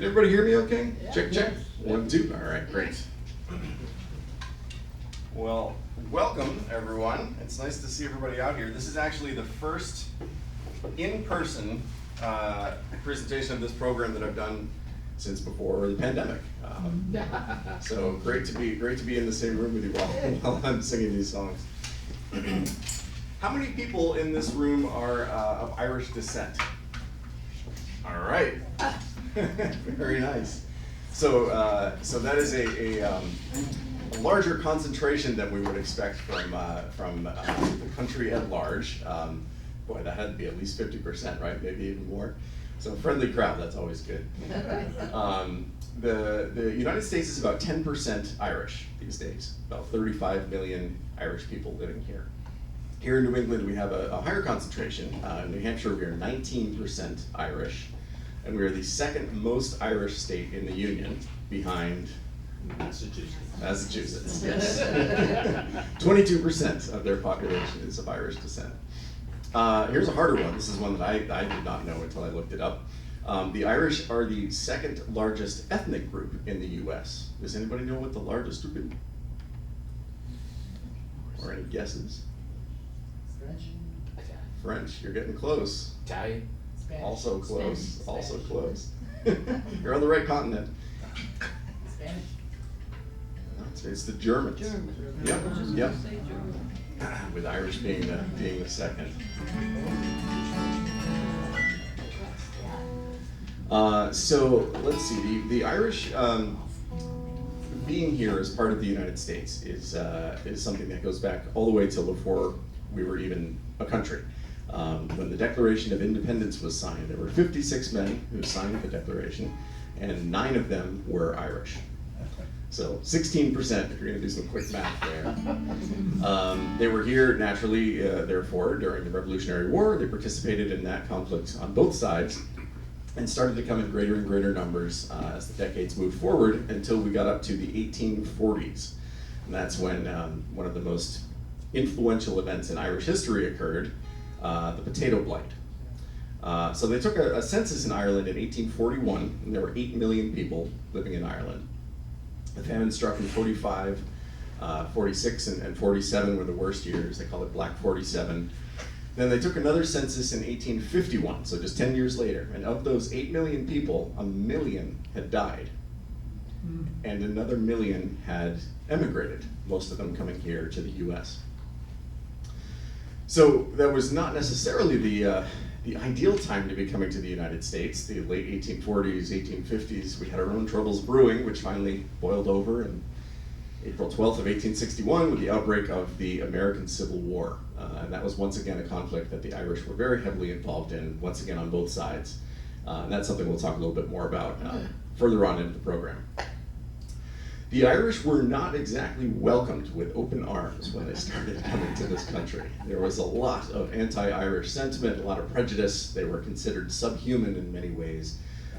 Can everybody hear me okay? Yeah. Check, check. 1, 2. All right, great. Well, welcome everyone. It's nice to see everybody out here. This is actually the first in-person presentation of this program that I've done since before the pandemic. So great to be in the same room with you while I'm singing these songs. How many people in this room are of Irish descent? All right. Very nice. So that is a larger concentration than we would expect from the country at large. Boy, that had to be at least 50%, right? Maybe even more. So a friendly crowd, that's always good. The United States is about 10% Irish these days, about 35 million Irish people living here. Here in New England, we have a higher concentration. In New Hampshire, we are 19% Irish, and we are the second most Irish state in the Union, behind Massachusetts, yes. 22% of their population is of Irish descent. Here's a harder one. This is one that I did not know until I looked it up. The Irish are the second largest ethnic group in the US. Does anybody know what the largest group is? Or any guesses? French. French, you're getting close. Italian. Spanish. Also close, Spanish. also close. You're on the right continent. Spanish. No, it's the Germans. Yep, yep. With Irish being the second. So let's see. The Irish being here as part of the United States is something that goes back all the way till before we were even a country. When the Declaration of Independence was signed, there were 56 men who signed the Declaration, and 9 of them were Irish. So 16%, if you're going to do some quick math there. They were here naturally, therefore, during the Revolutionary War. They participated in that conflict on both sides and started to come in greater and greater numbers as the decades moved forward until we got up to the 1840s. And that's when one of the most influential events in Irish history occurred, the potato blight. So they took a census in Ireland in 1841, and there were 8 million people living in Ireland. The famine struck in 45, 46, and 47 were the worst years. They call it Black 47. Then they took another census in 1851, so just 10 years later. And of those 8 million people, 1 million had died. And another 1 million had emigrated, most of them coming here to the US. So that was not necessarily the ideal time to be coming to the United States. The late 1840s, 1850s, we had our own troubles brewing, which finally boiled over in April 12th of 1861 with the outbreak of the American Civil War. And that was once again a conflict that the Irish were very heavily involved in, once again on both sides. And that's something we'll talk a little bit more about further on into the program. The Irish were not exactly welcomed with open arms when they started coming to this country. There was a lot of anti-Irish sentiment, a lot of prejudice. They were considered subhuman in many ways.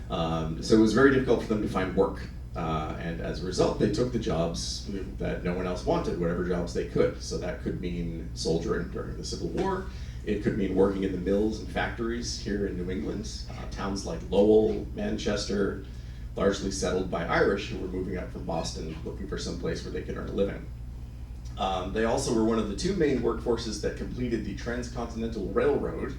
So it was very difficult for them to find work. And as a result, they took the jobs that no one else wanted, whatever jobs they could. So that could mean soldiering during the Civil War. It could mean working in the mills and factories here in New England. Towns like Lowell, Manchester, largely settled by Irish who were moving up from Boston looking for some place where they could earn a living. They also were one of the 2 main workforces that completed the Transcontinental Railroad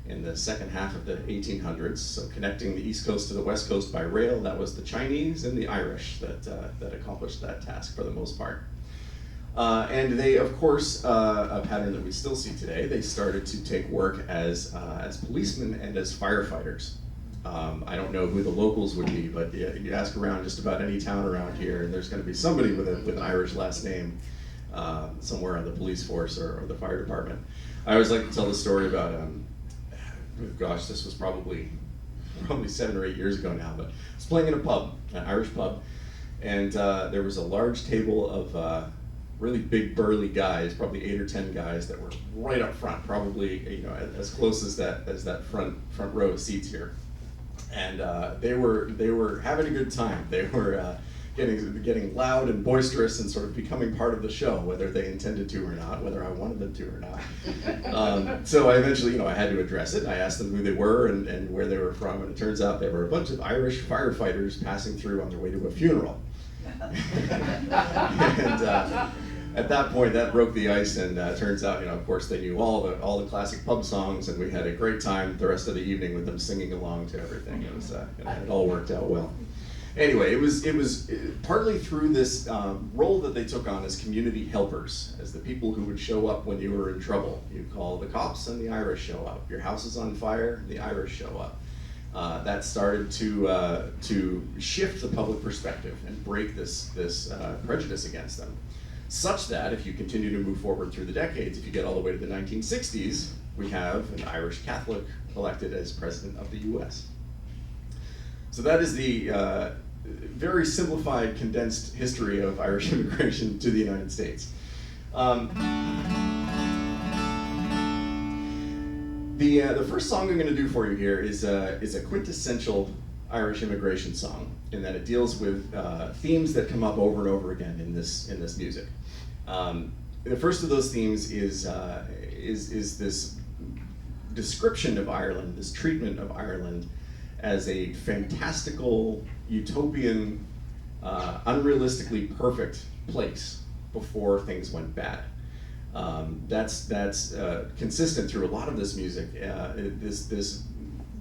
in the second half of the 1800s. So connecting the East Coast to the West Coast by rail, that was the Chinese and the Irish that accomplished that task for the most part. And they, of course, a pattern that we still see today, they started to take work as policemen and as firefighters. I don't know who the locals would be, but you ask around just about any town around here, and there's going to be somebody with an Irish last name somewhere on the police force or the fire department. I always like to tell the story about, gosh, this was probably 7 or 8 years ago now, but I was playing in a pub, an Irish pub, and there was a large table of really big burly guys, probably 8 or 10 guys that were right up front, probably as close as that front row of seats here. And they were having a good time. They were getting loud and boisterous and sort of becoming part of the show, whether they intended to or not, whether I wanted them to or not. So I eventually, I had to address it. I asked them who they were and where they were from, and it turns out they were a bunch of Irish firefighters passing through on their way to a funeral. And at that point, that broke the ice, and turns out, of course, they knew all the classic pub songs, and we had a great time the rest of the evening with them singing along to everything. It all worked out well. Anyway, it was partly through this role that they took on as community helpers, as the people who would show up when you were in trouble. You call the cops, and the Irish show up. Your house is on fire, the Irish show up. That started to shift the public perspective and break this prejudice against them, such that if you continue to move forward through the decades, if you get all the way to the 1960s, we have an Irish Catholic elected as president of the U.S. So that is the very simplified, condensed history of Irish immigration to the United States. The first song I'm going to do for you here is a quintessential Irish immigration song, in that it deals with themes that come up over and over again in this music. The first of those themes is this description of Ireland, this treatment of Ireland as a fantastical, utopian, unrealistically perfect place before things went bad. That's consistent through a lot of this music. This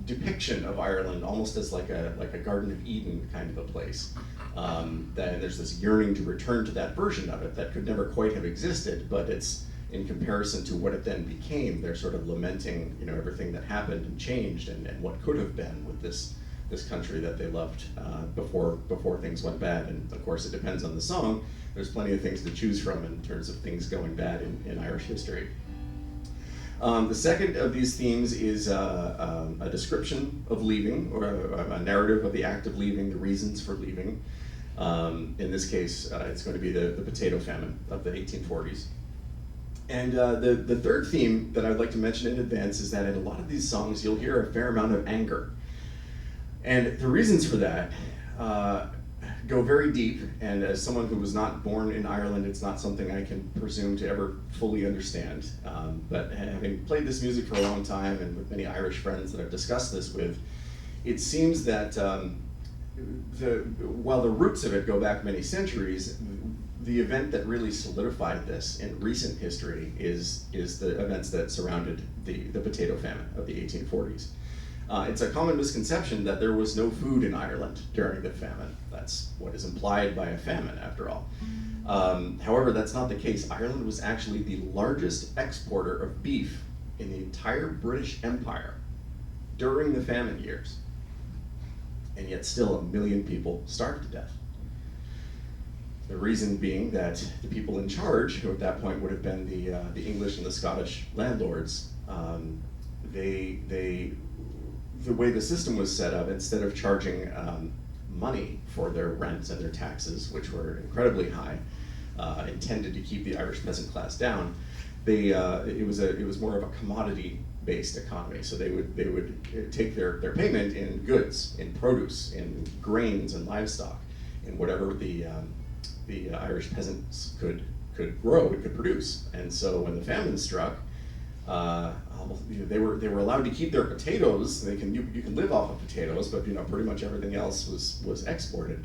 depiction of Ireland almost as like a Garden of Eden kind of a place. That there's this yearning to return to that version of it that could never quite have existed, but it's in comparison to what it then became. They're sort of lamenting, everything that happened and changed, and what could have been with this country that they loved before things went bad. And of course, it depends on the song. There's plenty of things to choose from in terms of things going bad in Irish history. The second of these themes is a description of leaving, or a narrative of the act of leaving, the reasons for leaving. In this case, it's going to be the potato famine of the 1840s. And the third theme that I'd like to mention in advance is that in a lot of these songs, you'll hear a fair amount of anger. And the reasons for that go very deep, and as someone who was not born in Ireland, it's not something I can presume to ever fully understand. But having played this music for a long time, and with many Irish friends that I've discussed this with, it seems that while the roots of it go back many centuries, the event that really solidified this in recent history is the events that surrounded the potato famine of the 1840s. It's a common misconception that there was no food in Ireland during the famine. That's what is implied by a famine, after all. However, that's not the case. Ireland was actually the largest exporter of beef in the entire British Empire during the famine years. And yet still 1 million people starved to death. The reason being that the people in charge, who at that point would have been the English and the Scottish landlords, the way the system was set up, instead of charging money for their rents and their taxes, which were incredibly high, intended to keep the Irish peasant class down, it was more of a commodity-based economy. So they would take their payment in goods, in produce, in grains and livestock, in whatever the Irish peasants could grow, could produce. And so when the famine struck, they were allowed to keep their potatoes. You can live off of potatoes, but pretty much everything else was exported.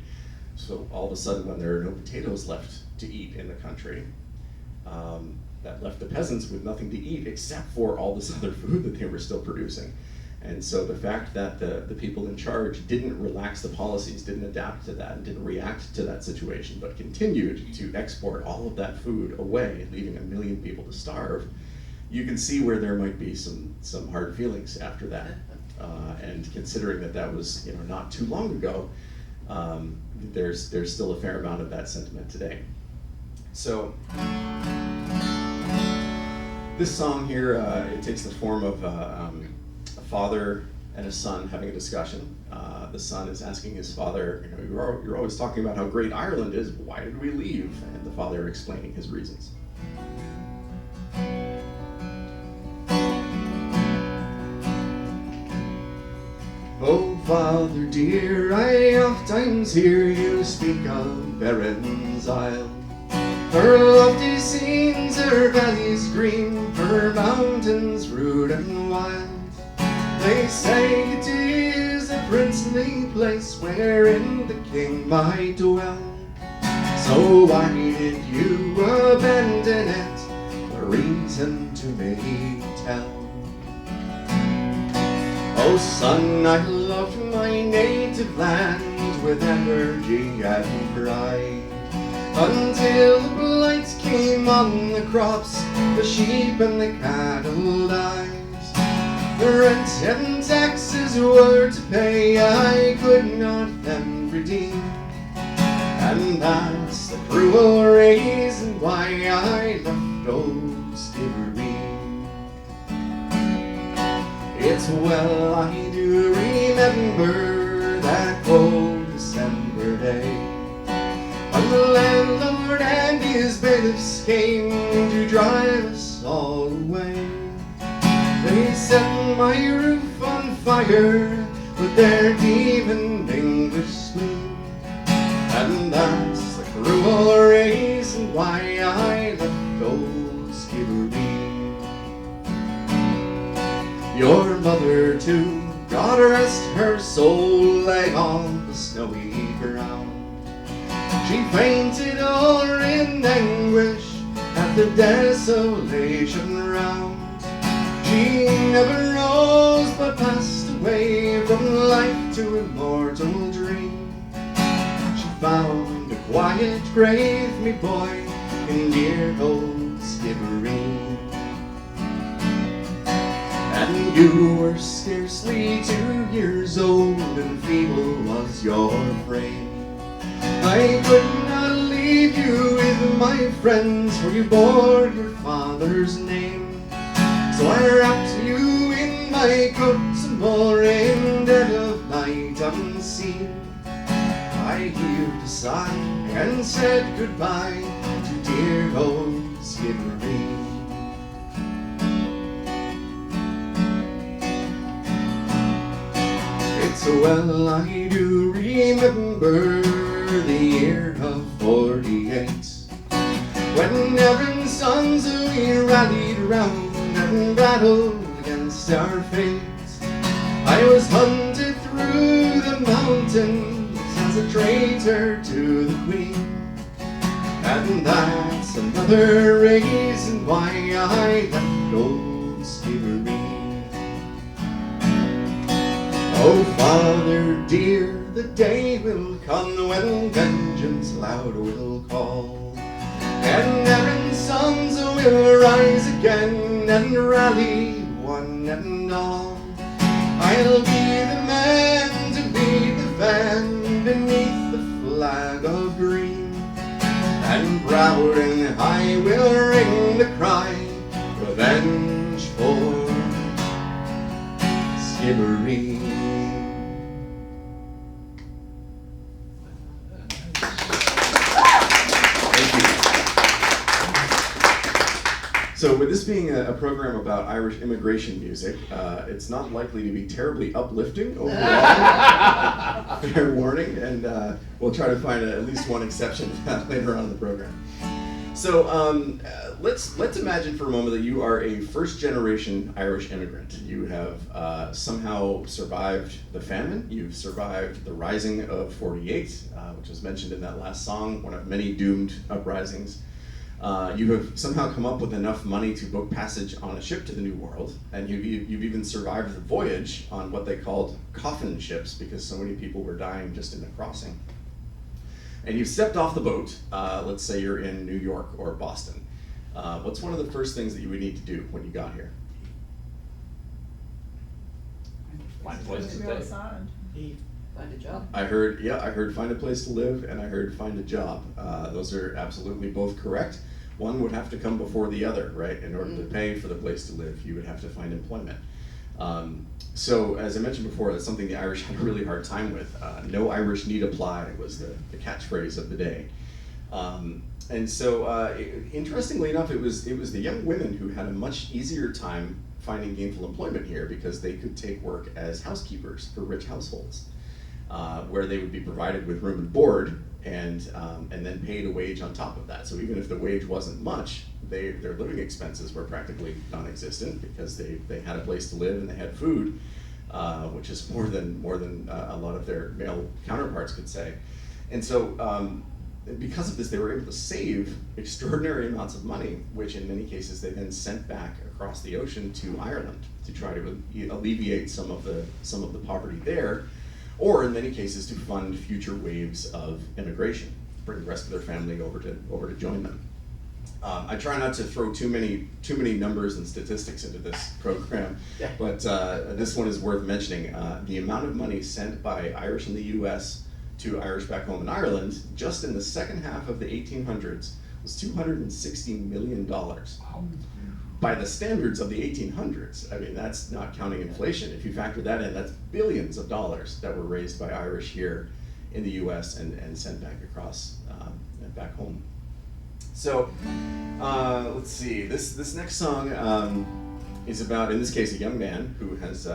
So all of a sudden, when there are no potatoes left to eat in the country, that left the peasants with nothing to eat except for all this other food that they were still producing. And so the fact that the people in charge didn't relax the policies, didn't adapt to that, and didn't react to that situation, but continued to export all of that food away, leaving 1 million people to starve, you can see where there might be some hard feelings after that. And considering that was not too long ago, there's still a fair amount of that sentiment today. So this song here, it takes the form of a father and a son having a discussion. The son is asking his father, you're always talking about how great Ireland is, but why did we leave? And the father explaining his reasons. Oh, father dear, I ofttimes hear you speak of Baron's Isle. Her lofty scenes, her valleys green, her mountains rude and wild. They say it is a princely place wherein the king might dwell. So why did you abandon it? The reason to me tell. Oh son, I loved my native land with energy and pride, until the blight came on the crops, the sheep and the cattle died. The rent and taxes were to pay, I could not then redeem, and that's the cruel reason why I left old Skibbereen. It's well I do remember that cold December day, when the landlord and his bailiffs came to drive us all away. They set my roof on fire with their demon English spleen, and that's the cruel reason why I left old Skibbereen. Your mother too, God rest her soul, lay on the snowy ground. She fainted all in anguish at the desolation round. She never rose but passed away from life to immortal dream. She found a quiet grave, me boy, in dear old Skibbereen. And you were scarcely 2 years old, and feeble was your frame. I could not leave you with my friends, for you bore your father's name. So I wrapped you in my coat some more in dead of night unseen. I heaved a sigh and said goodbye to dear old Skibbereen. It's well I do remember the year of '48, when Erin's sons we rallied round and battled against our fate. I was hunted through the mountains as a traitor to the Queen, and that's another reason why I left old Skibbereen. Oh father dear, the day will come when vengeance loud will call, and Erin's sons will rise again and rally one and all. I'll be the man to lead the van beneath the flag of green, and proud and high will ring the cry, revenge for Skibbereen. So with this being a program about Irish immigration music, it's not likely to be terribly uplifting overall. Fair warning, and we'll try to find at least one exception to that later on in the program. So let's imagine for a moment that you are a first-generation Irish immigrant. You have somehow survived the famine. You've survived the Rising of '48, which was mentioned in that last song, one of many doomed uprisings. You have somehow come up with enough money to book passage on a ship to the New World, and you've even survived the voyage on what they called coffin ships because so many people were dying just in the crossing. And you've stepped off the boat, let's say you're in New York or Boston. What's one of the first things that you would need to do when you got here? Find a place to stay. Find a job. I heard find a place to live, and I heard find a job. Those are absolutely both correct. One would have to come before the other, right? In order to pay for the place to live, you would have to find employment. So, as I mentioned before, that's something the Irish had a really hard time with. No Irish need apply was the catchphrase of the day. And so, interestingly enough, it was the young women who had a much easier time finding gainful employment here because they could take work as housekeepers for rich households, where they would be provided with room and board and then paid a wage on top of that. So even if the wage wasn't much, their living expenses were practically non-existent because they had a place to live and they had food, which is more than a lot of their male counterparts could say. And so because of this, they were able to save extraordinary amounts of money, which in many cases they then sent back across the ocean to Ireland to try to alleviate some of the poverty there, or in many cases to fund future waves of immigration, bring the rest of their family over to join them. I try not to throw too many numbers and statistics into this program, but this one is worth mentioning. The amount of money sent by Irish in the U.S. to Irish back home in Ireland, just in the second half of the 1800s, was $260 million. By the standards of the 1800s, I mean, that's not counting inflation. If you factor that in, that's billions of dollars that were raised by Irish here in the U.S. and sent back across, back home. So, let's see, this next song is about, in this case, a young man who has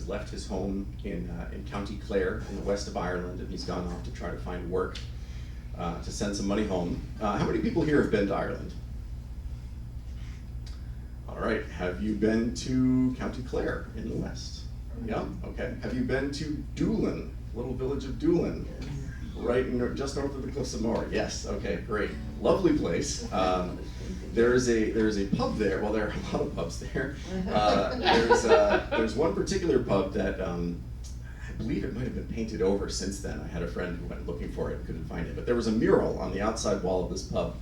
left his home in County Clare in the west of Ireland, and he's gone off to try to find work to send some money home. How many people here have been to Ireland? All right, have you been to County Clare in the west? Yeah, okay. Have you been to Doolin, little village of Doolin, right just north of the Cliffs of Moher? Yes, okay, great. Lovely place. There's a pub there. Well, there are a lot of pubs there. There's one particular pub that I believe it might have been painted over since then. I had a friend who went looking for it and couldn't find it. But there was a mural on the outside wall of this pub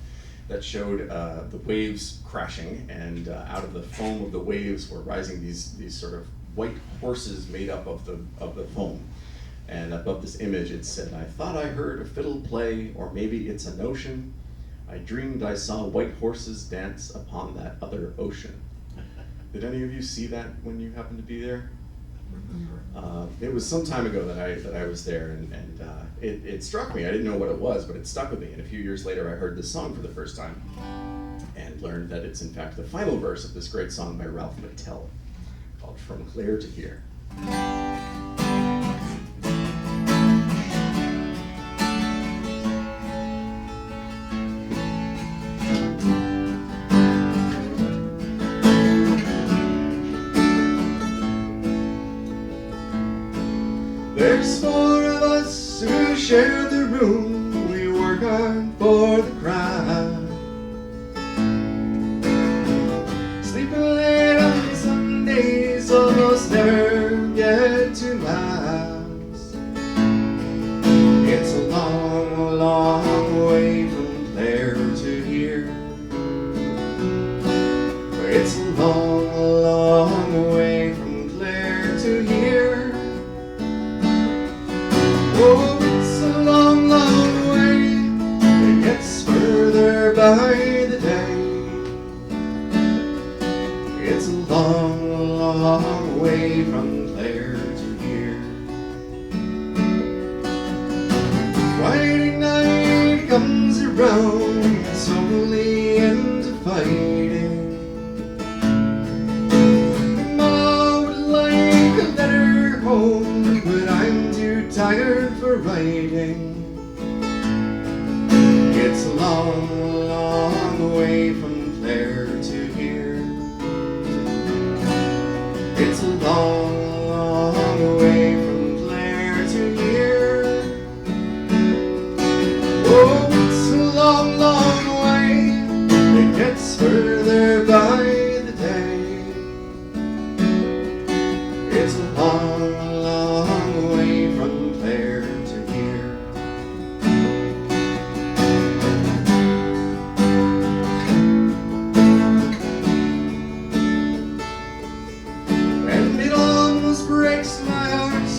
that showed the waves crashing, and out of the foam of the waves were rising these sort of white horses made up of the foam. And above this image it said, "I thought I heard a fiddle play, or maybe it's a notion. I dreamed I saw white horses dance upon that other ocean." Did any of you see that when you happened to be there? It was some time ago that I was there, and it struck me. I didn't know what it was, but it stuck with me. And a few years later, I heard this song for the first time, and learned that it's in fact the final verse of this great song by Ralph McTell, called "From Clare to Here." There's four of us who share the room. We work hard for the crowd, sleeping late on Sundays, almost never get 2 miles. It's a long, long way from Clare to here. It's a long, long way from Clare to here. Oh, it's a long, long way. It gets further by the day. It's a long, long way from Clare to here. Friday night comes around, solely into fighting. Ma would like a letter home, but I'm too tired for writing. It's a long, long way from Clare to here. It's a long, long way from Clare to here. Oh, it's a long, long way. It gets further by the day. It's a long, long way from Clare to here. And it almost breaks my heart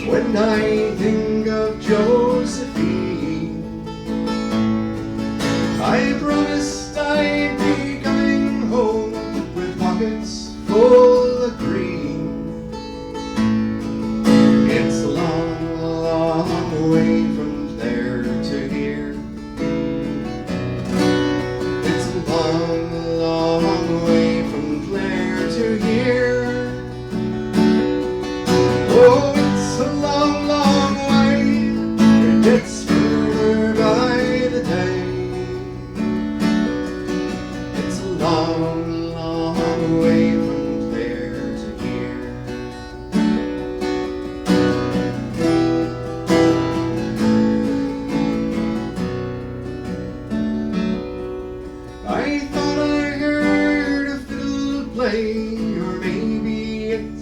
when I think of Josephine. I promised I'd be coming home with pockets full of green. It's a long, long way from Clare to here. It's a long, long way from Clare to here.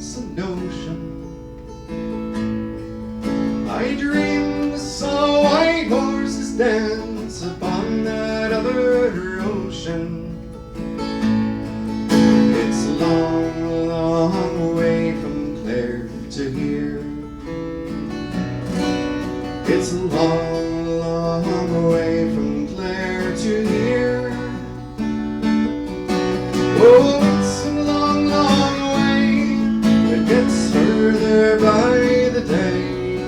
once a notion. I dreamed I saw white horses dance upon that other ocean. It's a long, long way from Clare to here. It's a long, long way from Clare to here. Oh, it's a long, long way. It gets further by the day.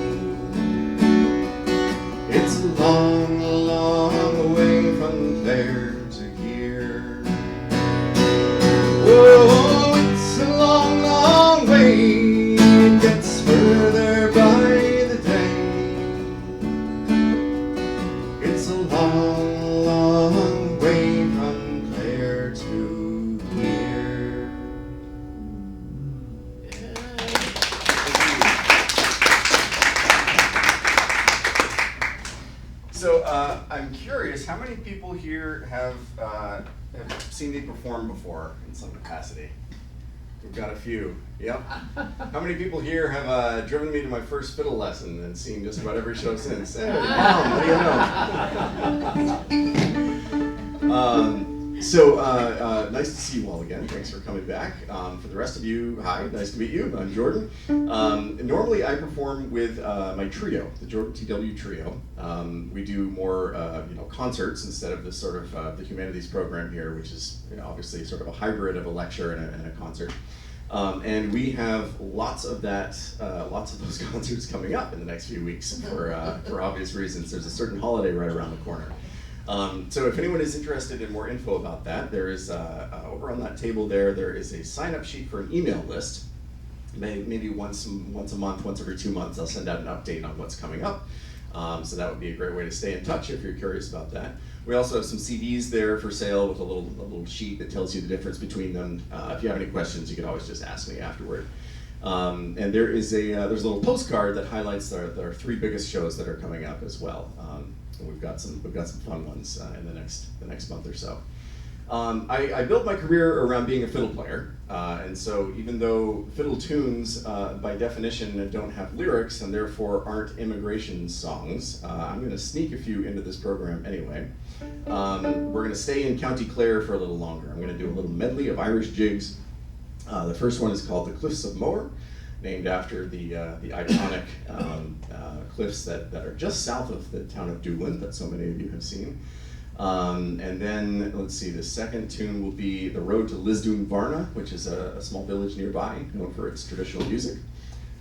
It's a long, long way from Clare to here. Oh, it's a long, long way. It gets further by the day. It's a long, long way from Clare to here. So I'm curious, how many people here have seen me perform before in some capacity? We've got a few. Yep. How many people here have driven me to my first fiddle lesson and seen just about every show since? Hey, Mom, what do you know? Nice to see you all again. Thanks for coming back. For the rest of you, hi, nice to meet you. I'm Jordan. Normally I perform with my trio, the Jordan TW Trio. We do more concerts instead of this sort of the humanities program here, which is obviously sort of a hybrid of a lecture and a concert. And we have lots of those concerts coming up in the next few weeks for obvious reasons. There's a certain holiday right around the corner. So if anyone is interested in more info about that, there is, over on that table there is a sign-up sheet for an email list. Maybe once a month, once every 2 months, I'll send out an update on what's coming up. So that would be a great way to stay in touch if you're curious about that. We also have some CDs there for sale with a little sheet that tells you the difference between them. If you have any questions, you can always just ask me afterward. And there's a little postcard that highlights our 3 biggest shows that are coming up as well. And we've got some fun ones in the next month or so. I built my career around being a fiddle player, and so even though fiddle tunes by definition don't have lyrics and therefore aren't immigration songs, I'm going to sneak a few into this program anyway. We're going to stay in County Clare for a little longer. I'm going to do a little medley of Irish jigs. The first one is called the Cliffs of Moher, named after the iconic cliffs that are just south of the town of Doolin that so many of you have seen. And then, let's see, the second tune will be The Road to Lisdoon Varna, which is a small village nearby, known for its traditional music.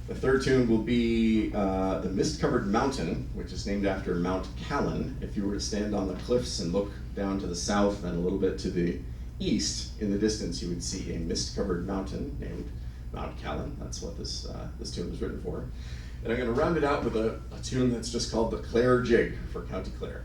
The third tune will be The Mist-Covered Mountain, which is named after Mount Callan. If you were to stand on the cliffs and look down to the south and a little bit to the east in the distance, you would see a mist-covered mountain named Mount Callan. That's what this tune was written for. And I'm going to round it out with a tune that's just called the Clare Jig for County Clare.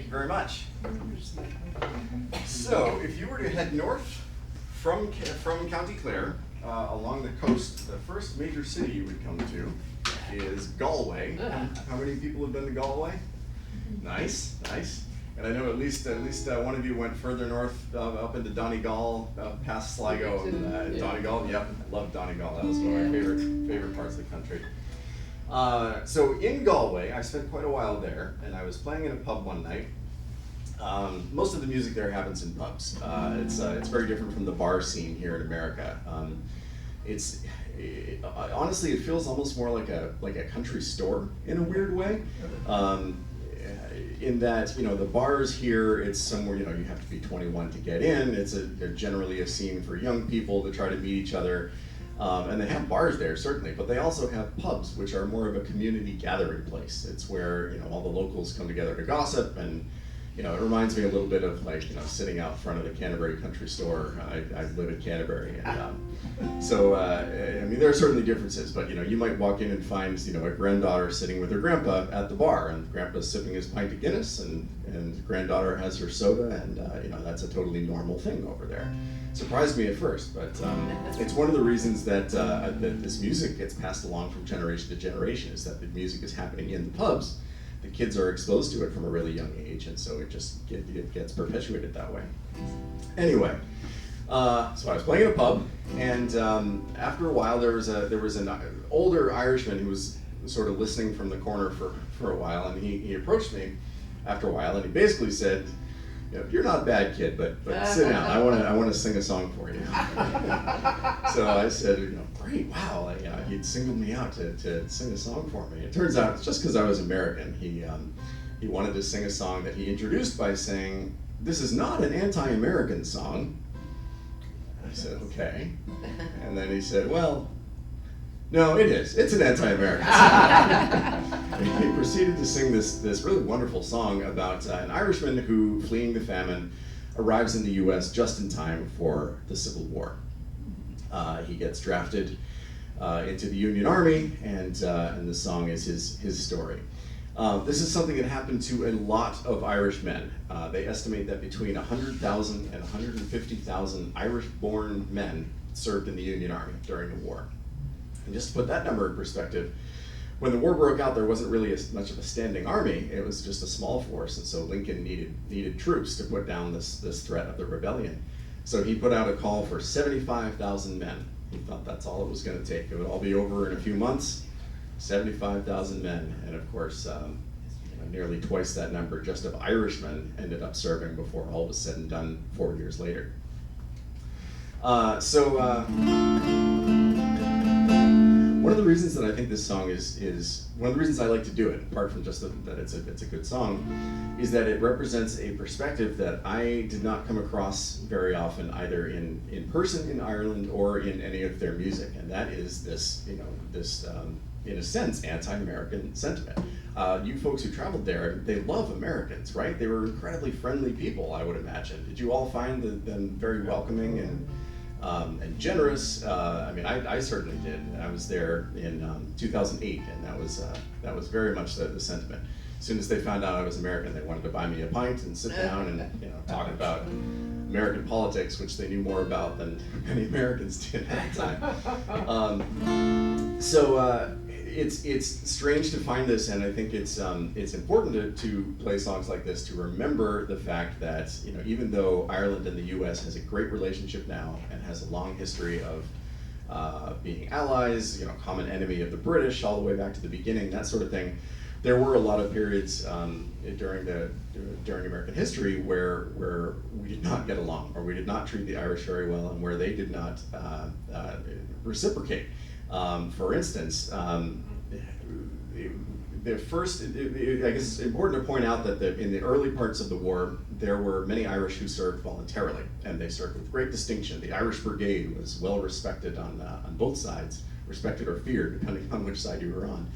Thank you very much. So, if you were to head north from County Clare along the coast, the first major city you would come to is Galway. How many people have been to Galway? Nice, nice. And I know at least one of you went further north up into Donegal, past Sligo and Donegal. Yep, I love Donegal. That was one of my favorite parts of the country. So in Galway, I spent quite a while there, and I was playing in a pub one night. Most of the music there happens in pubs. It's very different from the bar scene here in America. Honestly, it feels almost more like a country store in a weird way. In that, you know, the bars here, it's somewhere, you know, you have to be 21 to get in. It's generally a scene for young people to try to meet each other. And they have bars there, certainly, but they also have pubs, which are more of a community gathering place. It's where, you know, all the locals come together to gossip, and, you know, it reminds me a little bit of, like, you know, sitting out front of the Canterbury Country Store. I live in Canterbury, and so, I mean, there are certainly differences, but, you know, you might walk in and find, you know, a granddaughter sitting with her grandpa at the bar, and grandpa's sipping his pint of Guinness, and granddaughter has her soda, and, you know, that's a totally normal thing over there. Surprised me at first, but it's one of the reasons that this music gets passed along from generation to generation, is that the music is happening in the pubs. The kids are exposed to it from a really young age, and so it gets perpetuated that way. Anyway, so I was playing in a pub, and after a while there was an older Irishman who was sort of listening from the corner for a while, and he approached me after a while, and he basically said, you know, "You're not a bad kid, but sit down. I want to sing a song for you." So I said, you know, "Great, wow!" He'd singled me out to sing a song for me. It turns out it's just because I was American. He wanted to sing a song that he introduced by saying, "This is not an anti-American song." I said, "Okay," and then he said, "Well, no, it is. It's an anti-American song." He proceeded to sing this really wonderful song about an Irishman who, fleeing the famine, arrives in the U.S. just in time for the Civil War. He gets drafted into the Union Army, and the song is his story. This is something that happened to a lot of Irish men. They estimate that between 100,000 and 150,000 Irish-born men served in the Union Army during the war. And just to put that number in perspective, when the war broke out, there wasn't really much of a standing army. It was just a small force, and so Lincoln needed troops to put down this threat of the rebellion. So he put out a call for 75,000 men. He thought that's all it was going to take. It would all be over in a few months. 75,000 men, and of course, nearly twice that number just of Irishmen ended up serving before all was said and done 4 years later. One of the reasons that I think this song is one of the reasons I like to do it, apart from just that it's a good song, is that it represents a perspective that I did not come across very often, either in person in Ireland or in any of their music, and that is this, you know, this in a sense anti-American sentiment. You folks who traveled there, they love Americans, right? They were incredibly friendly people, I would imagine. Did you all find them very welcoming and generous? I mean, I certainly did. I was there in 2008, and that was very much the sentiment. As soon as they found out I was American, they wanted to buy me a pint and sit down and, you know, talk about American politics, which they knew more about than many Americans did at the time. It's strange to find this, and I think it's important to play songs like this to remember the fact that, you know, even though Ireland and the U.S. has a great relationship now and has a long history of being allies, you know, common enemy of the British all the way back to the beginning, that sort of thing, there were a lot of periods during American history where we did not get along, or we did not treat the Irish very well, and where they did not reciprocate. For instance, the first, I guess it's important to point out that in the early parts of the war, there were many Irish who served voluntarily, and they served with great distinction. The Irish Brigade was well respected on both sides, respected or feared, depending on which side you were on.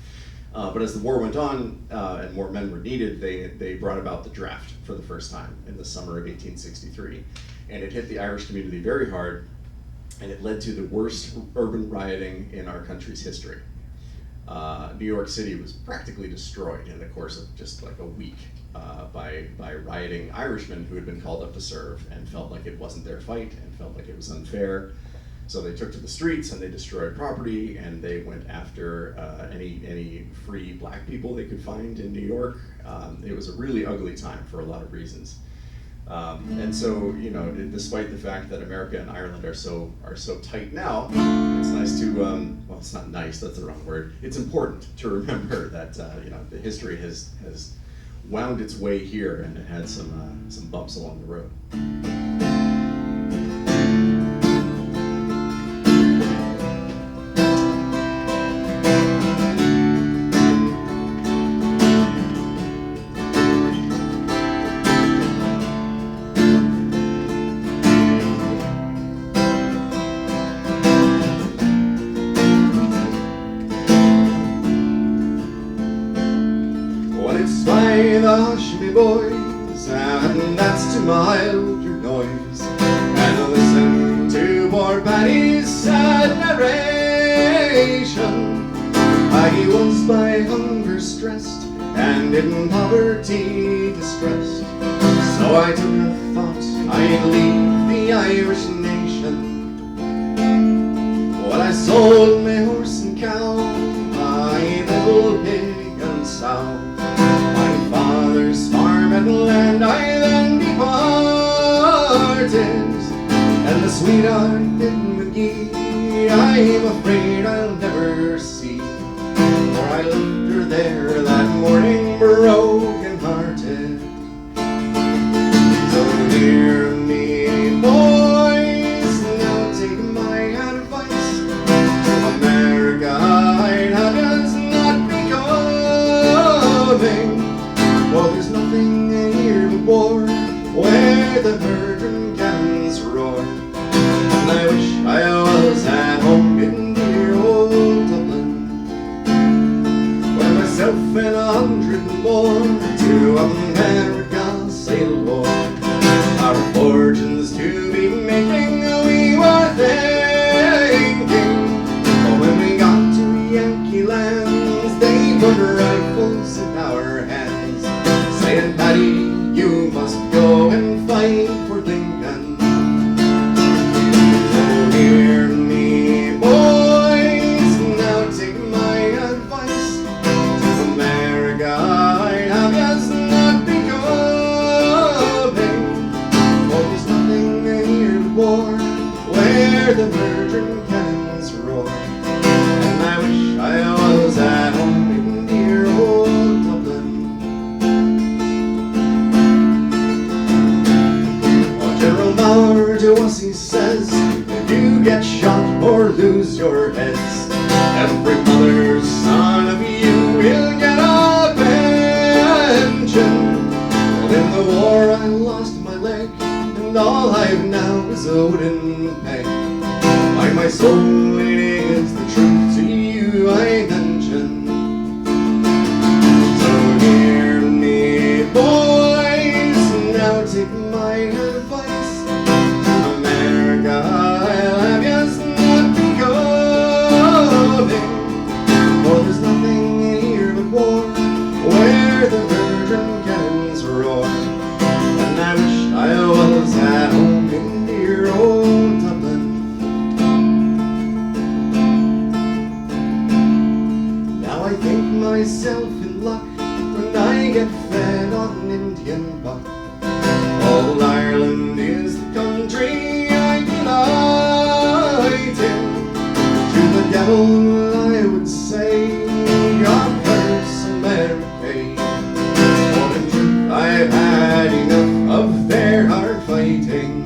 But as the war went on and more men were needed, they brought about the draft for the first time in the summer of 1863. And it hit the Irish community very hard, and it led to the worst urban rioting in our country's history. New York City was practically destroyed in the course of just like a week by rioting Irishmen who had been called up to serve and felt like it wasn't their fight and felt like it was unfair. So they took to the streets and they destroyed property and they went after any free black people they could find in New York. It was a really ugly time for a lot of reasons. And so, you know, despite the fact that America and Ireland are so tight now, it's nice to, well, it's not nice, that's the wrong word. It's important to remember that, you know, the history has wound its way here and it had some bumps along the road. Boys, and that's to mild your noise, and listen to poor Paddy's sad narration. I was by hunger stressed, and in poverty distressed, so I took a thought I'd leave the Irish nation. Well, I sold my horse and cow, my little pig and sow, father's farm and land I then departed, and the sweetheart in McGee I'm afraid I'll never see, for I left her there that morning broken hearted. So hear me, boys, now take my advice, to America I'd have us not be coming. Well, there's nothing here but war, where the murdering cannons roar, and I wish I was at home in dear old Dublin, where myself and 100 more to America sailed for, our fortunes to be making we were thinking. But when we got to Yankee lands, they put rifles in our hands, saying, Paddy, you must go and fight for Lincoln. So hear me, boys, now take my advice, to America I'd have us not be coming. For there's nothing here but war, where the murdering cannons roar, and I wish I was at home in dear old Dublin. To us he says, if you get shot or lose your heads, every mother's son of you will get a pension. Well, in the war I lost my leg, and all I've now is a wooden peg. By my soul, it is the truth to you I mention. So hear me, boys, now take my advice, I'll have us not be coming. For there's nothing here but war, where the virgin cannons roar, and I wish I was at home in dear old Dublin. Now I think myself in luck when I get fed on Indian buck. All Ireland is the country I delight in. To the devil I would say, God curse America. For in truth I've had enough of their hard fighting.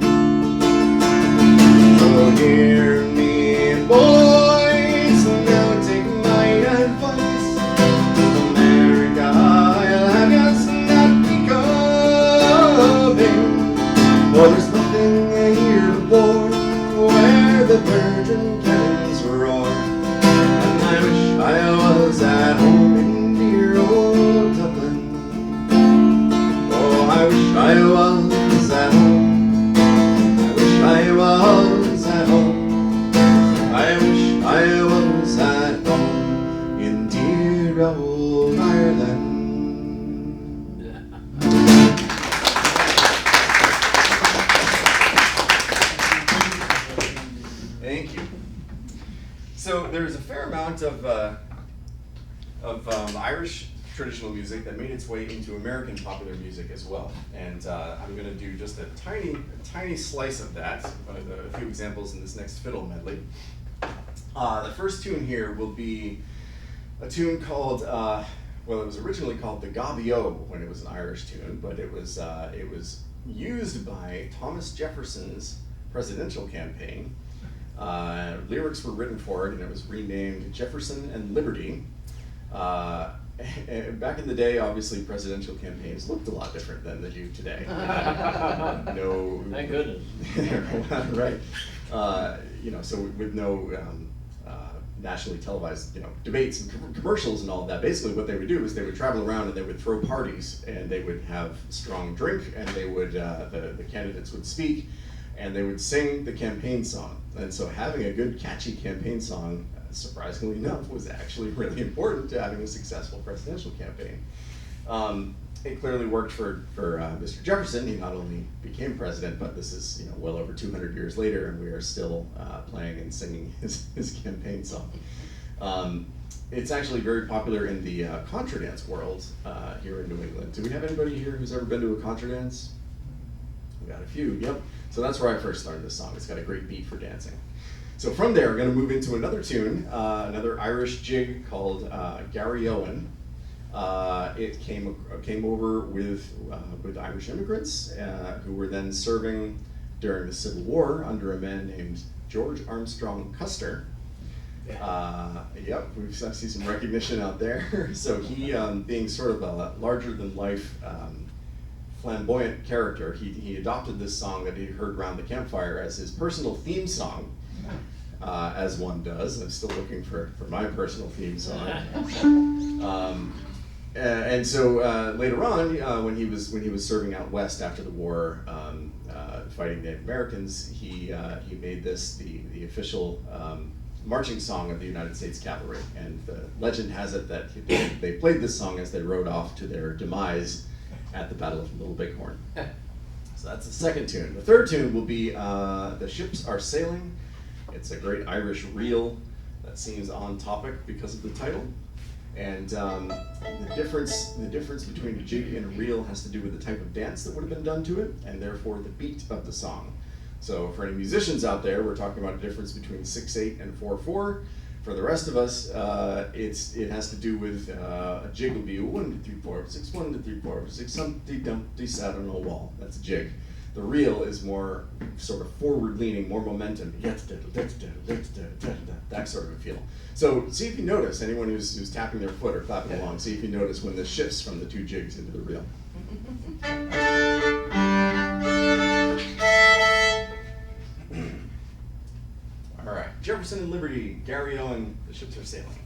So hear me, boys, now take my advice, to America I'll have us not be coming. For there's nothing here but war, where the virgin cannons roar, and I wish I was at home in dear old Dublin. Oh, I wish I was at home, I wish I was at home, I wish I was at home in dear font of Irish traditional music that made its way into American popular music as well. And I'm going to do just a tiny slice of that, a few examples in this next fiddle medley. The first tune here will be a tune called, well, it was originally called the Gabio when it was an Irish tune, but it was used by Thomas Jefferson's presidential campaign. Lyrics were written for it, and it was renamed Jefferson and Liberty. Back in the day, obviously, presidential campaigns looked a lot different than they do today. No, thank goodness. Right. So with no nationally televised, debates and commercials and all of that. Basically, what they would do is they would travel around and they would throw parties, and they would have strong drink, and they would the candidates would speak, and they would sing the campaign song. And so, having a good, catchy campaign song, surprisingly enough, was actually really important to having a successful presidential campaign. It clearly worked for Mr. Jefferson. He not only became president, but this is well over 200 years later, and we are still playing and singing his campaign song. It's actually very popular in the contra dance world here in New England. Do we have anybody here who's ever been to a contra dance? We got a few. Yep. So that's where I first learned this song. It's got a great beat for dancing. So from there, we're going to move into another tune, another Irish jig called Gary Owen. It came over with Irish immigrants who were then serving during the Civil War under a man named George Armstrong Custer. Yep, I see some recognition out there. So he, being sort of a larger-than-life flamboyant character, he adopted this song that he heard around the campfire as his personal theme song. As one does. I'm still looking for my personal theme song. And so later on, when he was serving out west after the war, fighting Native Americans, he made this the official marching song of the United States Cavalry. And the legend has it that they played this song as they rode off to their demise at the Battle of Little Bighorn. So that's the second tune. The third tune will be The Ships Are Sailing. It's a great Irish reel that seems on topic because of the title. And the difference between a jig and a reel has to do with the type of dance that would have been done to it, and therefore the beat of the song. So for any musicians out there, we're talking about a difference between 6/8 and 4/4. For the rest of us, it has to do with a jig will be a 1 2 3 4 6 1 2 3 4 6 Humpty Dumpty sat on a wall. That's a jig. The reel is more sort of forward-leaning, more momentum, that sort of a feel. So see if you notice, anyone who's tapping their foot or clapping along, see if you notice when this shifts from the two jigs into the reel. All right, Jefferson and Liberty, Gary Owen, The Ships Are Sailing.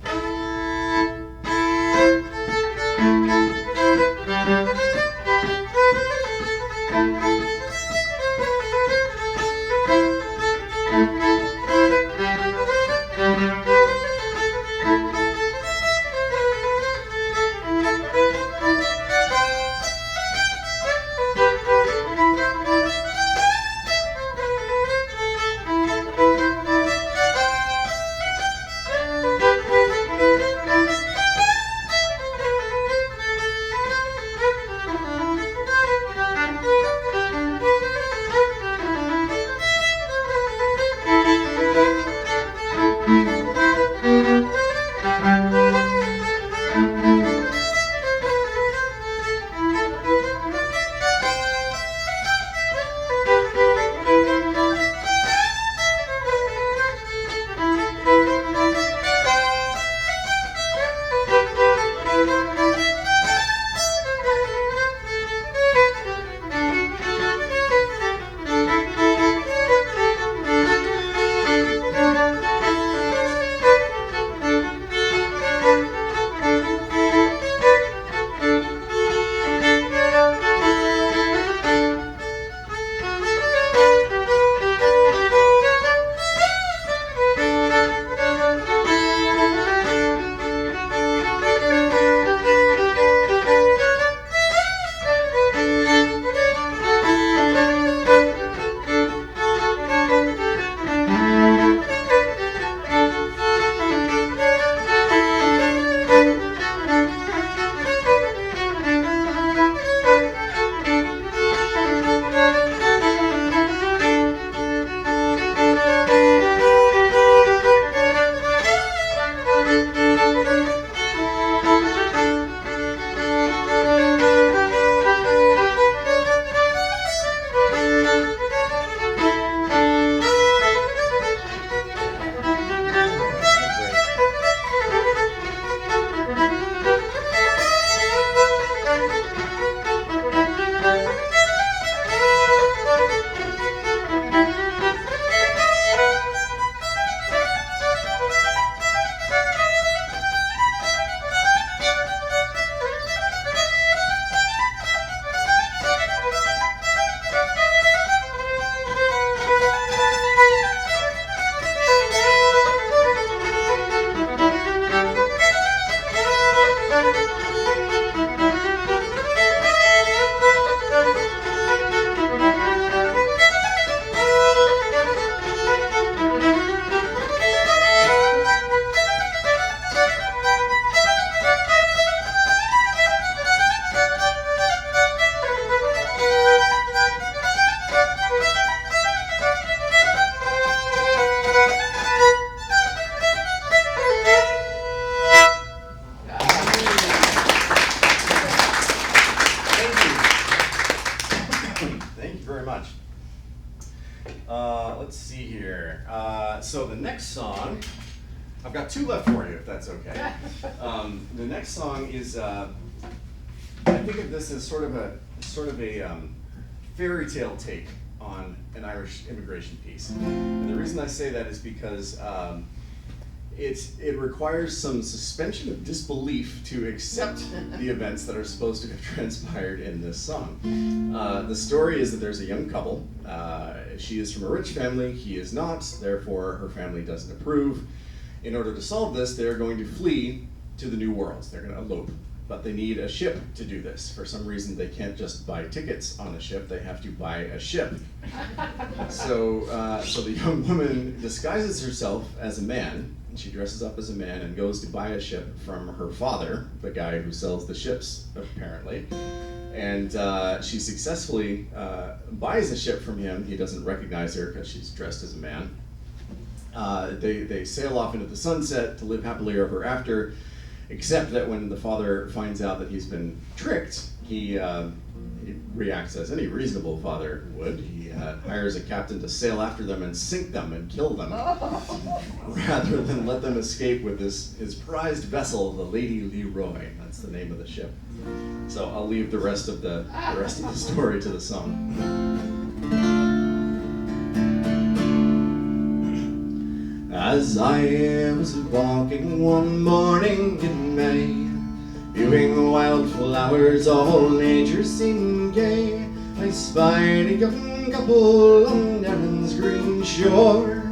Thank you very much. Let's see here. So the next song, I've got two left for you, if that's okay. The next song is, I think of this as sort of a fairy tale take on an Irish immigration piece. And the reason I say that is because it requires some suspension of disbelief to accept the events that are supposed to have transpired in this song. The story is that there's a young couple. She is from a rich family, he is not, therefore her family doesn't approve. In order to solve this, they're going to flee to the New World. They're going to elope, but they need a ship to do this. For some reason, they can't just buy tickets on a ship, they have to buy a ship. So the young woman disguises herself as a man. She dresses up as a man and goes to buy a ship from her father, the guy who sells the ships, apparently. And she successfully buys a ship from him. He doesn't recognize her because she's dressed as a man. They sail off into the sunset to live happily ever after, except that when the father finds out that he's been tricked, he reacts as any reasonable father would. He hires a captain to sail after them and sink them and kill them, rather than let them escape with his prized vessel, the Lady Leroy. That's the name of the ship. So I'll leave the rest of the story to the song. As I was walking one morning in May, viewing wildflowers, all nature seemed gay, I spied a young couple on Erin's green shore.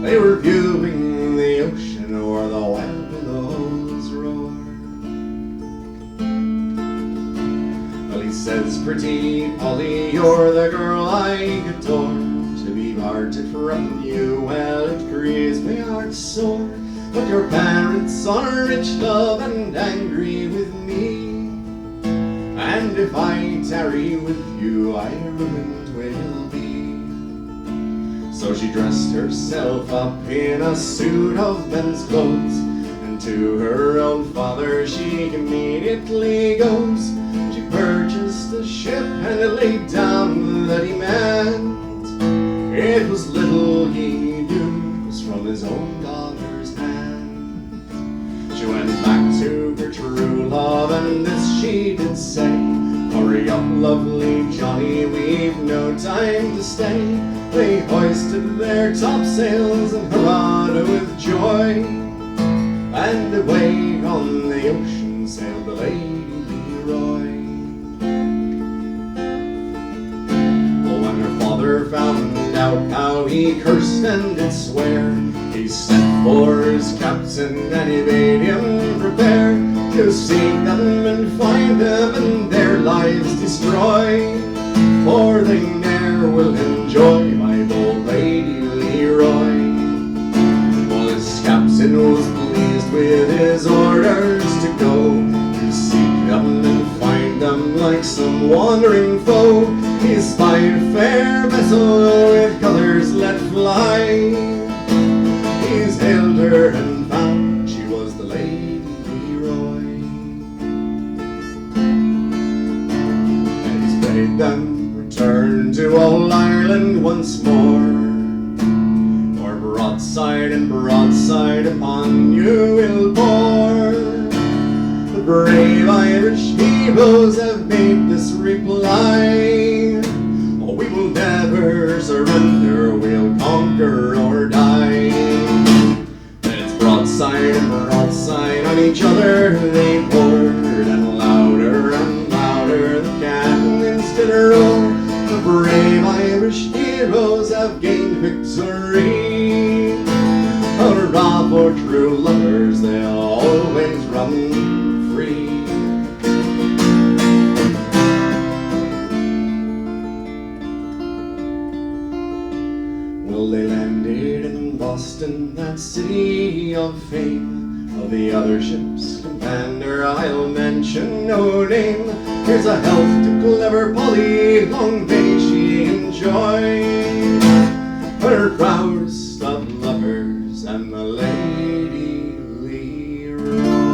They were viewing the ocean where the wild billows roar. Well, he says, "Pretty Polly, you're the girl I adore. To be parted from you, well, it grieves my heart sore. But your parents are rich, love, and angry with me. And if I tarry with you, I ruined will be." So she dressed herself up in a suit of men's clothes, and to her own father she immediately goes. She purchased a ship and laid down the demand. It was little he knew, 'twas from his own daughter's hand. She went back to her true love, and this she did say, "Hurry up, lovely Johnny, we've no time to stay." They hoisted their topsails and hurrahed with joy, and away on the ocean sailed the Lady Leroy. When her father found out how he cursed and did swear, he sent for his captain and he bade him prepare to seek them and find them and their lives destroy, for they ne'er will enjoy my bold Lady Leroy. Well, his captain was pleased with his orders to go to seek them and find them like some wandering foe. He spied a fair vessel with colors let fly. He's hailed her and found she was the Lady Leroy. And he's bade them return to old Ireland once more, or broadside and broadside upon you will pour. The brave Irish heroes have made this reply: "Oh, we will never surrender, we'll conquer or die." Then it's broadside and broadside on each other they poured, and louder the cannons did roar. The brave Irish heroes have gained victory. Hurrah for true lovers, they'll always run free. Well, they landed in Boston, that city of fame. Of the other ship's commander I'll mention no name. Here's a health to clever Polly, long may she enjoy her proudest of lovers and the Lady Leroy.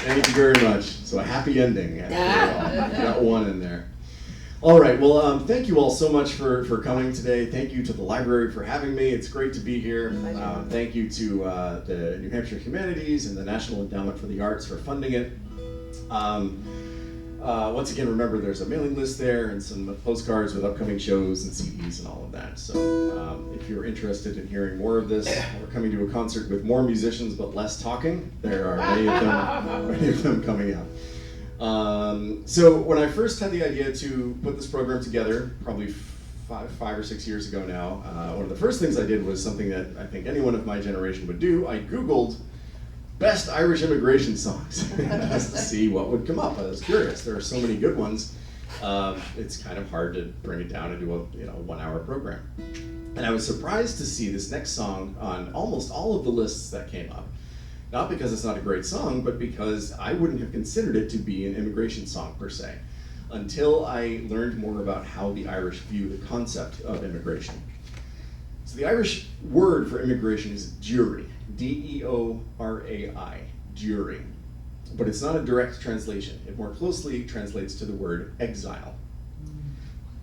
Thank you very much. So a happy ending after all. Got one in there. All right, well, thank you all so much for coming today. Thank you to the library for having me. It's great to be here. Thank you to the New Hampshire Humanities and the National Endowment for the Arts for funding it. Once again, remember there's a mailing list there and some postcards with upcoming shows and CDs and all of that. So if you're interested in hearing more of this, we're coming to a concert with more musicians but less talking. There are many of them coming out. So when I first had the idea to put this program together, probably five or 6 years ago now, one of the first things I did was something that I think anyone of my generation would do. I Googled best Irish immigration songs just to see what would come up. I was curious. There are so many good ones. It's kind of hard to bring it down into a 1 hour program. And I was surprised to see this next song on almost all of the lists that came up. Not because it's not a great song, but because I wouldn't have considered it to be an immigration song per se, until I learned more about how the Irish view the concept of immigration. So the Irish word for immigration is Deorai, D-E-O-R-A-I, Deorai. But it's not a direct translation. It more closely translates to the word exile.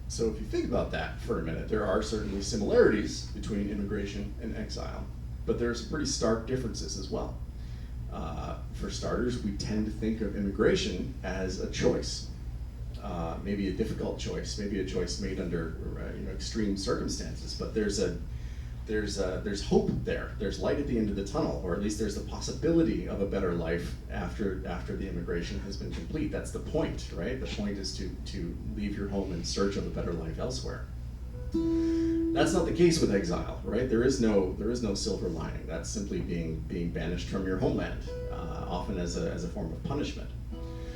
So if you think about that for a minute, there are certainly similarities between immigration and exile, but there are some pretty stark differences as well. For starters, we tend to think of immigration as a choice, maybe a difficult choice, maybe a choice made under extreme circumstances. But there's hope there. There's light at the end of the tunnel, or at least there's the possibility of a better life after the immigration has been complete. That's the point, right? The point is to leave your home in search of a better life elsewhere. That's not the case with exile, right? There is no silver lining. That's simply being banished from your homeland, often as a form of punishment.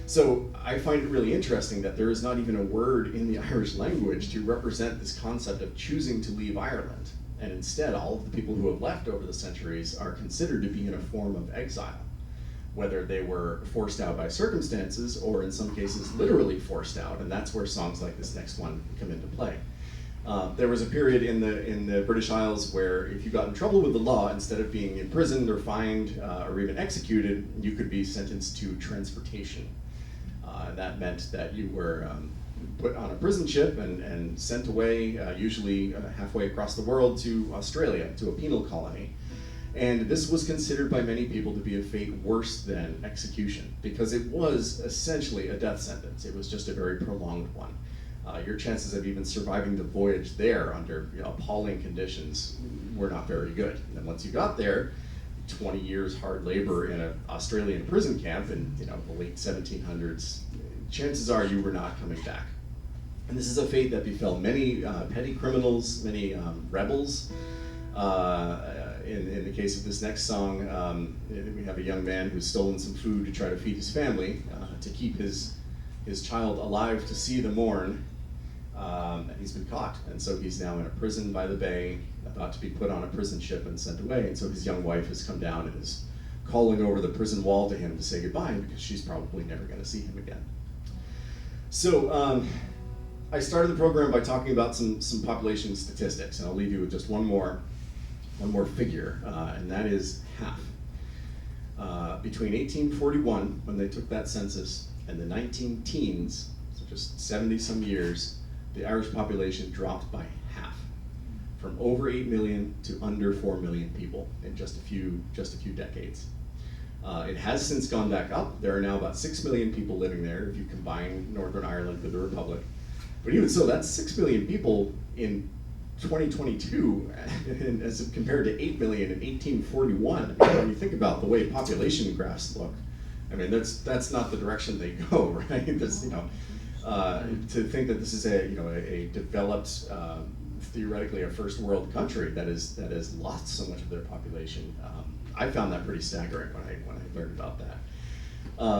So I find it really interesting that there is not even a word in the Irish language to represent this concept of choosing to leave Ireland. And instead, all of the people who have left over the centuries are considered to be in a form of exile, whether they were forced out by circumstances or in some cases literally forced out. And that's where songs like this next one come into play. There was a period in the British Isles where if you got in trouble with the law, instead of being imprisoned or fined or even executed, you could be sentenced to transportation. That meant that you were put on a prison ship and sent away, usually halfway across the world to Australia, to a penal colony. And this was considered by many people to be a fate worse than execution, because it was essentially a death sentence. It was just a very prolonged one. Your chances of even surviving the voyage there under appalling conditions were not very good. And then once you got there, 20 years hard labor in an Australian prison camp in the late 1700s, chances are you were not coming back. And this is a fate that befell many petty criminals, many rebels. In the case of this next song, we have a young man who's stolen some food to try to feed his family, to keep his child alive to see the morn. And he's been caught, and so he's now in a prison by the bay, about to be put on a prison ship and sent away. And so his young wife has come down and is calling over the prison wall to him to say goodbye, because she's probably never going to see him again. So I started the program by talking about some population statistics, and I'll leave you with just one more figure, and that is half. Between 1841, when they took that census, and the 19 teens, so just 70 some years, the Irish population dropped by half, from over 8 million to under 4 million people in just a few decades. It has since gone back up. There are now about 6 million people living there if you combine Northern Ireland with the Republic. But even so, that's 6 million people in 2022 as compared to 8 million in 1841. I mean, when you think about the way population graphs look, I mean, that's not the direction they go, right? That's, to think that this is a developed, theoretically a first world country that has lost so much of their population. I found that pretty staggering when I learned about that.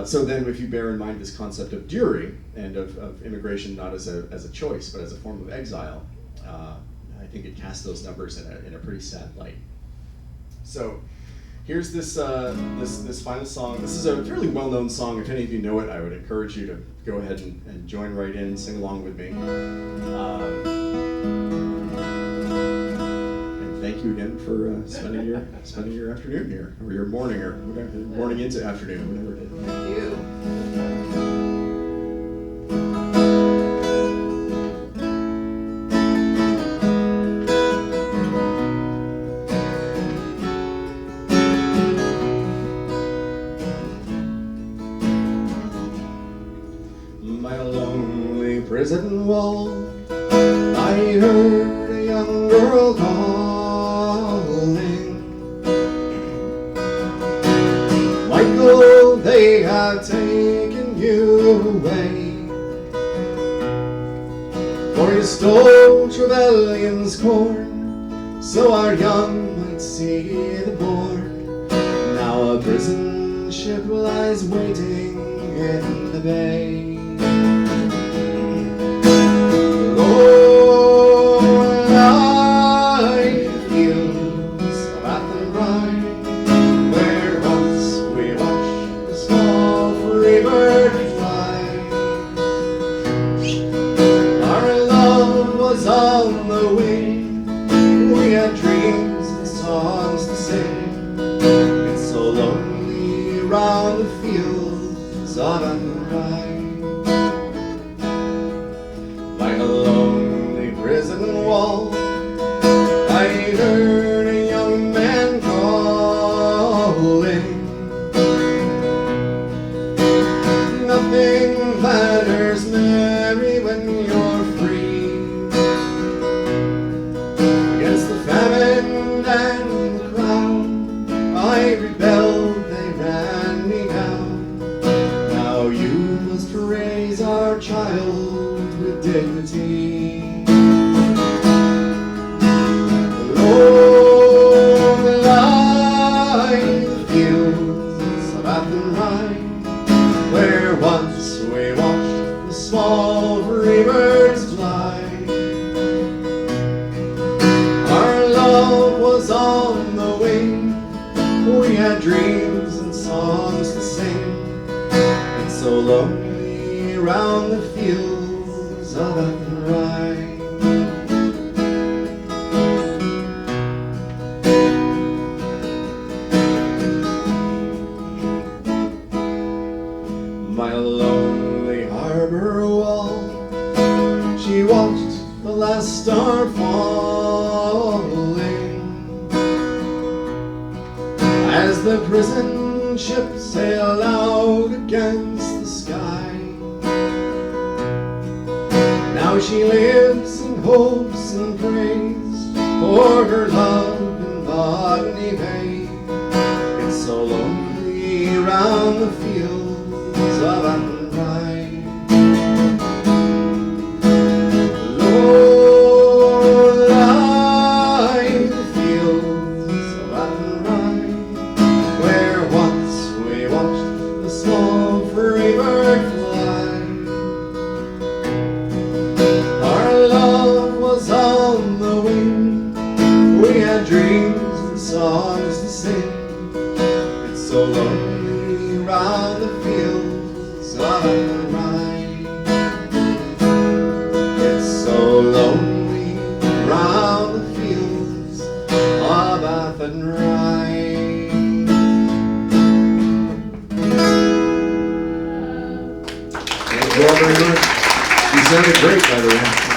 So then, if you bear in mind this concept of Deorai and of immigration not as a choice but as a form of exile, I think it casts those numbers in a pretty sad light. So here's this final song. This is a fairly well-known song. If any of you know it, I would encourage you to go ahead and join right in, sing along with me. And thank you again for spending your afternoon here, or your morning, or whatever, morning into afternoon, whatever it is. Thank you. prison wall, I heard a young girl calling, Michael, they have taken you away, for you stole Trevelyan's corn, so our young might see the bourne. Now a prison ship lies waiting in the bay. On the wing, we had dreams and songs to sing. It's so lonely round the fields of Athenry. By a lonely prison wall, I heard a young man calling. Nothing matters, Mary, when you're free. Famine and the crowd, I rebelled, they ran me down. Now you must raise our child with dignity. Long lie the fields of Athenry, where once we watched the small free birds fly. Was on the wing, we had dreams and songs to sing. It's so lonely round the fields of Athenry. By a lonely harbor wall, she watched the last star falling. As the prison ship sailed out against the sky, now she lives in hopes and prays for her love in Botany Bay. It's so lonely round the fields of Athenry. Low lie the fields of Athenry, where once we watched the small free bird fly. Our love was on the wing, we had dreams and songs to sing. It's so lonely round the fields of Athenry. It's so lonely round the fields of Athenry. Thank you all very much. You sounded great, by the way.